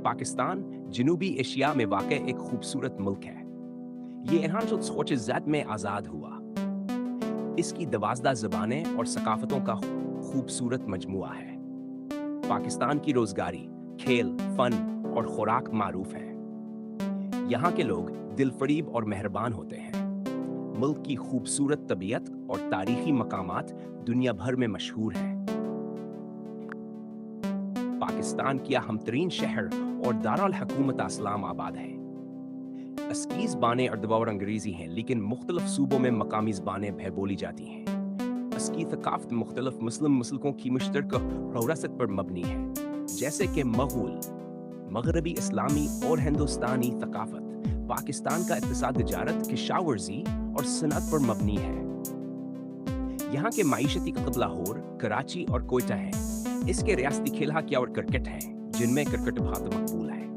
पाकिस्तान जनूबी एशिया में वाक़ एक खूबसूरत मुल्क है। ये 1948 में आज़ाद हुआ। इसकी 12 ज़बानें और सकाफ़तों का खूबसूरत मजमुआ है। पाकिस्तान की रोज़गारी, खेल, फ़न और खुराक मारूफ है। यहाँ के लोग दिलफरीब और मेहरबान होते हैं। मुल्क की खूबसूरत तबीयत और तारीख़ी मकामात दुनिया भर में मशहूर हैं। पाकिस्तान की अहम-तरीन शहर और दारुल हुकूमत इस्लामाबाद है। अस्की ज़बानें अरदवा और अंग्रेज़ी हैं, लेकिन मुख्तलिफ सूबों में मकामी ज़बानें भी बोली जाती हैं। अस्की थकाफ़त मुख्तलिफ मुस्लिम मसलकों की मुश्तरका विरासत पर मबनी है, जैसे कि मग़ूल, मग़रबी इस्लामी और हिंदुस्तानी थकाफ़त। पाकिस्तान का इक़्तिसाद तिजारत, किशावर्ज़ी और सनअत पर मबनी है। यहाँ के माईशती क़िला लाहौर, कराची और कोयटा हैं। इसके रियासती खेल हॉकी और क्रिकेट हैं, जिनमें क्रिकेट बहुत मकबूल है।